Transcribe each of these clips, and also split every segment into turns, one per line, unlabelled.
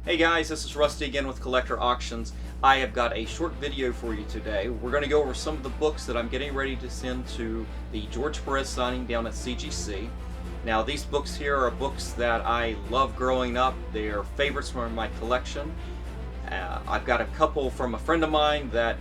Hey guys, this is Rusty again with Collector Auctions. I have got a short video for you today. We're going to go over some of the books that I'm getting ready to send to the George Perez signing down at CGC. Now these books here are books that I love growing up. They are favorites from my collection. I've got a couple from a friend of mine that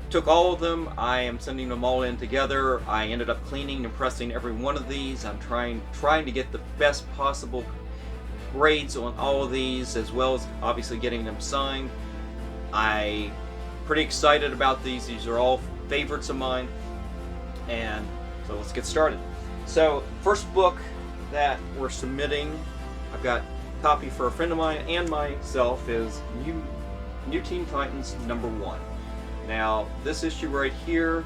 took all of them. I am sending them all in together. I ended up cleaning and pressing every one of these. I'm trying to get the best possible grades on all of these, as well as obviously getting them signed. I'm pretty excited about these. These are all favorites of mine, and so let's get started. So first book that we're submitting, I've got a copy for a friend of mine and myself, is New Teen Titans #1. Now this issue right here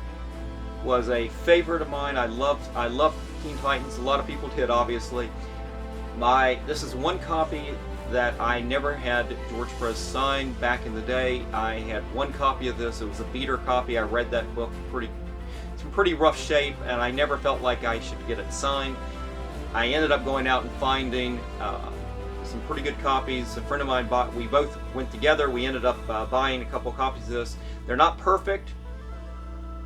was a favorite of mine. I loved Teen Titans. A lot of people did, obviously. This is one copy that I never had George Perez sign back in the day. I had one copy of this. It was a beater copy. I read that book it's in pretty rough shape, and I never felt like I should get it signed. I ended up going out and finding some pretty good copies. A friend of mine bought. We both went together. We ended up buying a couple copies of this. They're not perfect,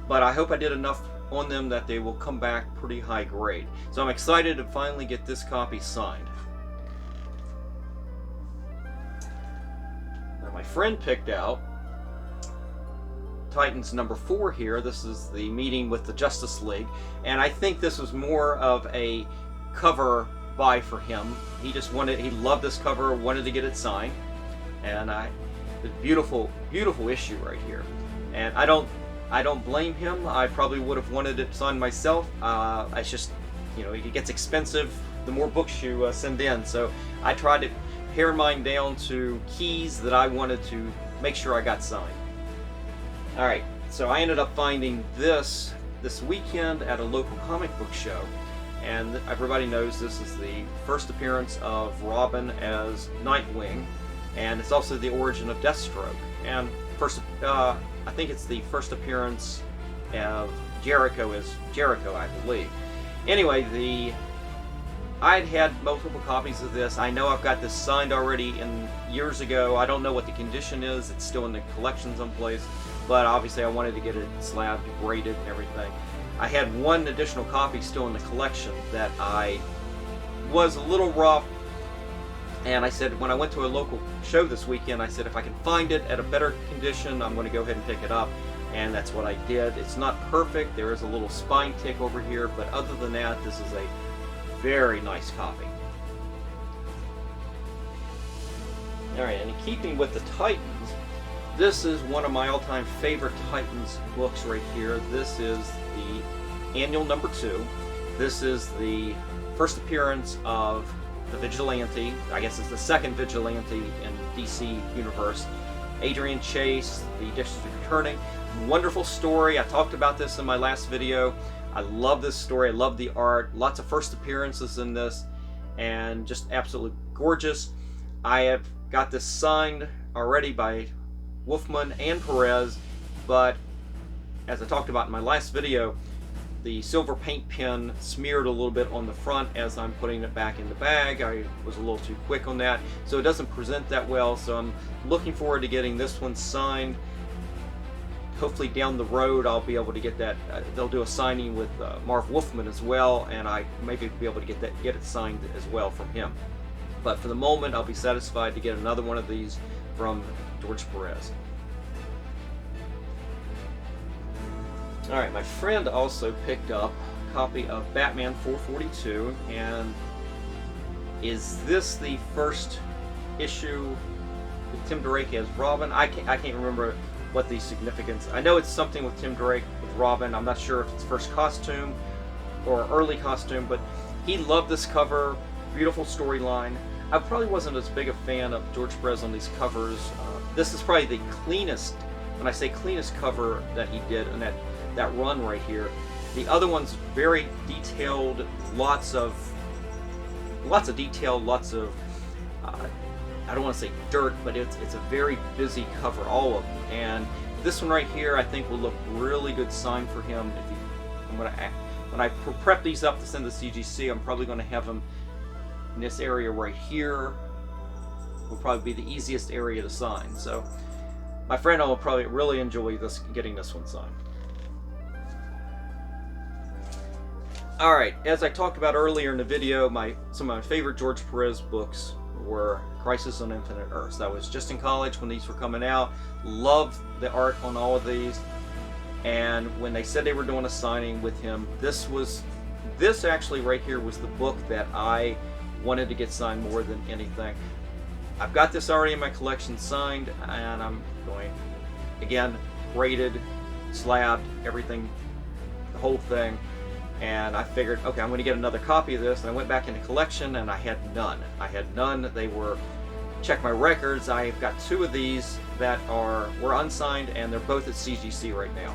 but I hope I did enough on them that they will come back pretty high grade. So I'm excited to finally get this copy signed. Now my friend picked out Titans #4 here. This is the meeting with the Justice League, and I think this was more of a cover buy for him. He loved this cover, wanted to get it signed, and the beautiful issue right here. And I don't blame him. I probably would have wanted it signed myself. It's just, it gets expensive the more books you send in. So I tried to pare mine down to keys that I wanted to make sure I got signed. Alright, so I ended up finding this weekend at a local comic book show. And everybody knows this is the first appearance of Robin as Nightwing. And it's also the origin of Deathstroke. And I think it's the first appearance of Jericho as Jericho, I believe. Anyway, I'd had multiple copies of this. I know I've got this signed already years ago. I don't know what the condition is. It's still in the collection someplace, but obviously I wanted to get it slabbed, graded, and everything. I had one additional copy still in the collection that I was a little rough. And I said, when I went to a local show this weekend, I said, if I can find it at a better condition, I'm going to go ahead and pick it up. And that's what I did. It's not perfect. There is a little spine tick over here, but other than that, this is a very nice copy. Alright, and in keeping with the Titans, this is one of my all-time favorite Titans books right here. This is the annual #2. This is the first appearance of the Vigilante. I guess it's the second Vigilante in DC Universe. Adrian Chase, the District Attorney. Wonderful story. I talked about this in my last video. I love this story. I love the art. Lots of first appearances in this, and just absolutely gorgeous. I have got this signed already by Wolfman and Perez, but as I talked about in my last video, the silver paint pen smeared a little bit on the front as I'm putting it back in the bag. I was a little too quick on that, so it doesn't present that well. So I'm looking forward to getting this one signed. Hopefully down the road I'll be able to get that. They'll do a signing with Marv Wolfman as well, and I maybe be able to get it signed as well from him. But for the moment, I'll be satisfied to get another one of these from George Perez. Alright, my friend also picked up a copy of Batman 442, and is this the first issue with Tim Drake as Robin? I can't remember what the significance. I know it's something with Tim Drake with Robin. I'm not sure if it's first costume or early costume, but he loved this cover. Beautiful storyline. I probably wasn't as big a fan of George Perez on these covers. This is probably the cleanest, when I say cleanest cover that he did in that run right here. The other one's very detailed, lots of detail, lots of I don't want to say dirt, but it's a very busy cover, all of them. And this one right here, I think will look really good signed for him. When I prep these up to send to CGC, I'm probably going to have them in this area right here. will probably be the easiest area to sign. So my friend will probably really enjoy getting this one signed. Alright, as I talked about earlier in the video, some of my favorite George Perez books were Crisis on Infinite Earths. I was just in college when these were coming out. Loved the art on all of these. And when they said they were doing a signing with him, this actually right here was the book that I wanted to get signed more than anything. I've got this already in my collection signed, and I'm going, again, graded, slabbed, everything, the whole thing. And I figured, okay, I'm going to get another copy of this. And I went back in the collection, and I had none. They were, check my records, I've got 2 of these that were unsigned, and they're both at CGC right now.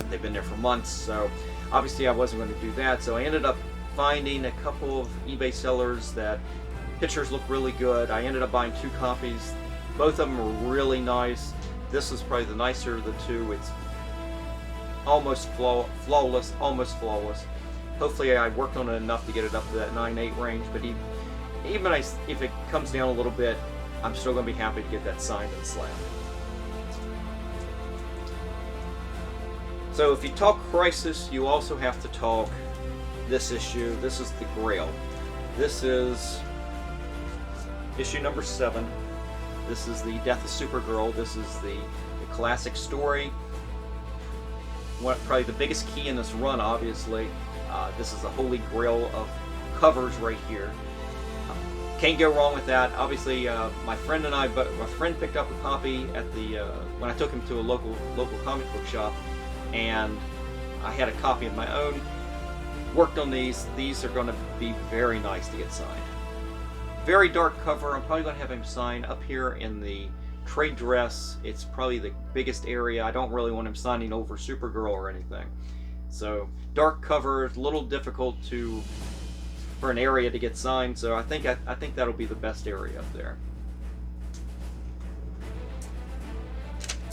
They've been there for months, so obviously I wasn't going to do that. So I ended up finding a couple of eBay sellers that pictures look really good. I ended up buying 2 copies. Both of them are really nice. This is probably the nicer of the 2. It's almost flawless. Hopefully I worked on it enough to get it up to that 9.8 range, but even if it comes down a little bit, I'm still going to be happy to get that signed and slabbed. So if you talk Crisis, you also have to talk this issue. This is the Grail. This is issue number 7. This is the Death of Supergirl. This is the classic story. Probably the biggest key in this run, obviously. This is the holy grail of covers right here. Can't go wrong with that. Obviously, my friend picked up a copy at the when I took him to a local comic book shop, and I had a copy of my own. Worked on these. These are going to be very nice to get signed. Very dark cover. I'm probably going to have him sign up here in the trade dress. It's probably the biggest area. I don't really want him signing over Supergirl or anything. So dark cover, a little difficult for an area to get signed. So I think that'll be the best area up there.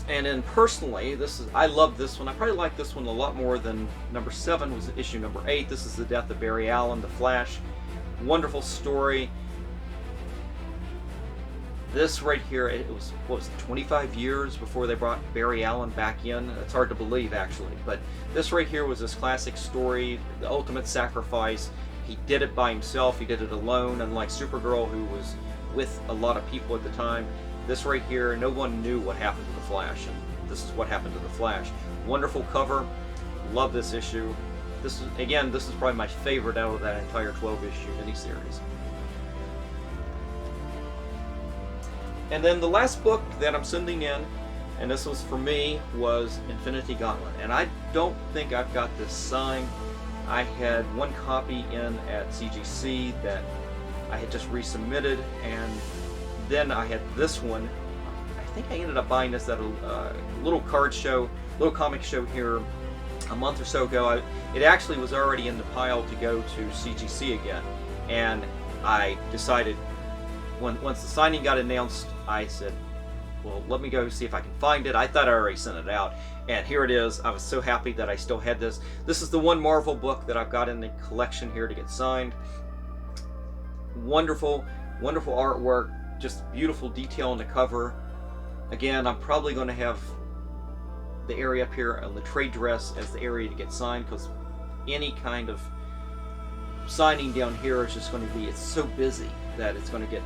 And then personally, I love this one. I probably like this one a lot more than number 7 was issue number 8. This is the death of Barry Allen, the Flash. Wonderful story. This right here, it was, what was it, 25 years before they brought Barry Allen back in? It's hard to believe, actually. But this right here was this classic story, the ultimate sacrifice. He did it by himself. He did it alone, unlike Supergirl, who was with a lot of people at the time. This right here, no one knew what happened to the Flash, and this is what happened to the Flash. Wonderful cover. Love this issue. This is probably my favorite out of that entire 12-issue miniseries. And then the last book that I'm sending in, and this was for me, was Infinity Gauntlet. And I don't think I've got this signed. I had one copy in at CGC that I had just resubmitted, and then I had this one. I think I ended up buying this at a little card show, little comic show here a month or so ago. It actually was already in the pile to go to CGC again, and I decided, once the signing got announced, I said, well, let me go see if I can find it. I thought I already sent it out, and here it is. I was so happy that I still had this. This is the one Marvel book that I've got in the collection here to get signed. Wonderful, wonderful artwork, just beautiful detail on the cover. Again, I'm probably going to have the area up here on the trade dress as the area to get signed, because any kind of signing down here is just going to be, it's so busy that it's going to get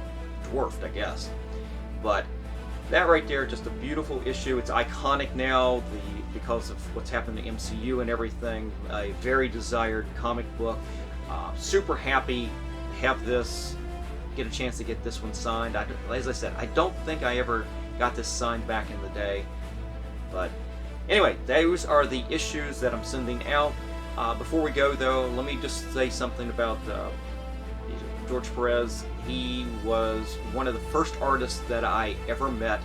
dwarfed, I guess. But that right there, just a beautiful issue. It's iconic now because of what's happened to MCU and everything. A very desired comic book. Super happy to have this, get a chance to get this one signed. As I said, I don't think I ever got this signed back in the day. But anyway, those are the issues that I'm sending out. Before we go, though, let me just say something about George Perez. He was one of the first artists that I ever met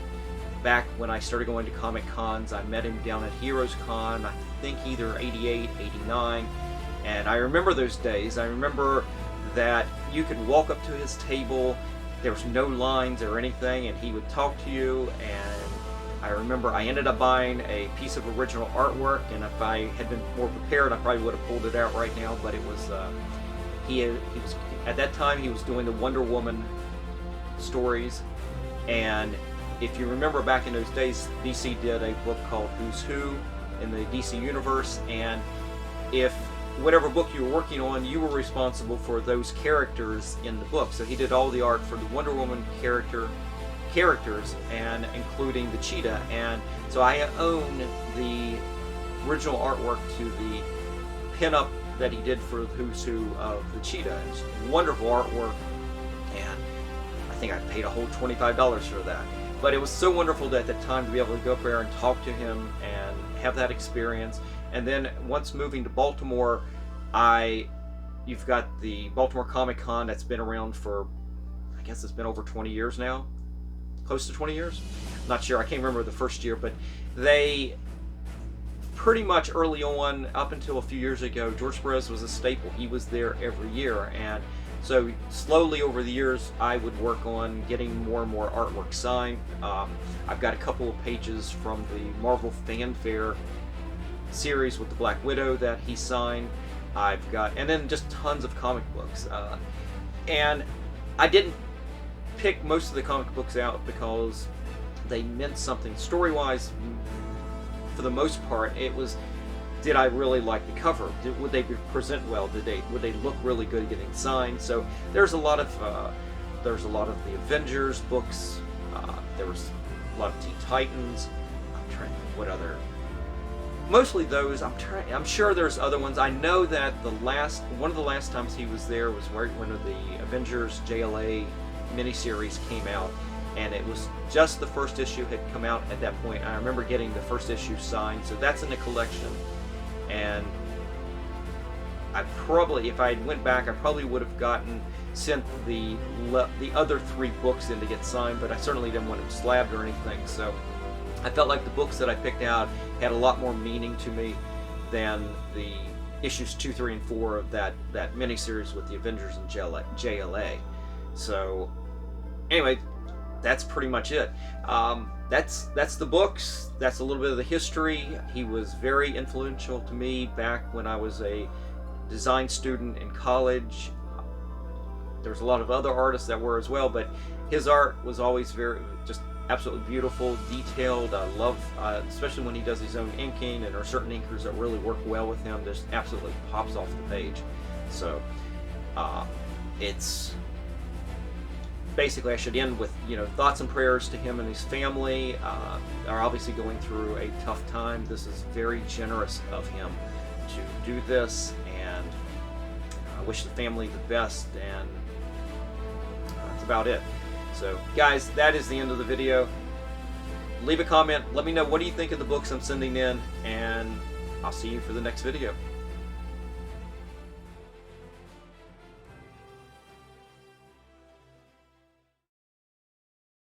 back when I started going to Comic Cons. I met him down at Heroes Con, I think either 88, 89, and I remember those days. I remember that you could walk up to his table, there was no lines or anything, and he would talk to you. And I remember I ended up buying a piece of original artwork, and if I had been more prepared, I probably would have pulled it out right now. But it was he was at that time he was doing the Wonder Woman stories, And if you remember back in those days, DC did a book called Who's Who in the DC Universe, and if whatever book you were working on, you were responsible for those characters in the book. So he did all the art for the Wonder Woman characters, and including the Cheetah. And so I own the original artwork to the pinup that he did for Who's Who of the Cheetah. It's wonderful artwork, and I think I paid a whole $25 for that. But it was so wonderful at that time to be able to go up there and talk to him and have that experience. And then once moving to Baltimore, you've got the Baltimore Comic Con that's been around for, I guess it's been over 20 years now, close to 20 years. I'm not sure, I can't remember the first year, but they pretty much early on, up until a few years ago, George Perez was a staple. He was there every year, and so slowly over the years, I would work on getting more and more artwork signed. I've got a couple of pages from the Marvel Fanfare series with the Black Widow that he signed. And then just tons of comic books. And I didn't pick most of the comic books out because they meant something story-wise. For the most part, it was, did I really like the cover? Would they present well? Would they look really good getting signed? So there's a lot of the Avengers books. There was a lot of Teen Titans. I'm trying to think what other. Mostly those. I'm sure there's other ones. I know that one of the last times he was there was when the Avengers JLA miniseries came out, and it was just the first issue had come out at that point. I remember getting the first issue signed, so that's in the collection. And I probably, if I went back, I probably would have sent the other 3 books in to get signed, but I certainly didn't want them slabbed or anything. So I felt like the books that I picked out had a lot more meaning to me than the issues 2, 3, and 4 of that miniseries with the Avengers and JLA. So anyway, that's pretty much it. That's the books. That's a little bit of the history. He was very influential to me back when I was a design student in college. There's a lot of other artists that were as well, but his art was always just absolutely beautiful, detailed. I love, especially when he does his own inking, and there are certain inkers that really work well with him. Just absolutely pops off the page. So it's basically, I should end with, thoughts and prayers to him and his family. Are obviously going through a tough time. This is very generous of him to do this, and I wish the family the best, and that's about it. So guys, that is the end of the video. Leave a comment, let me know what do you think of the books I'm sending in, and I'll see you for the next video.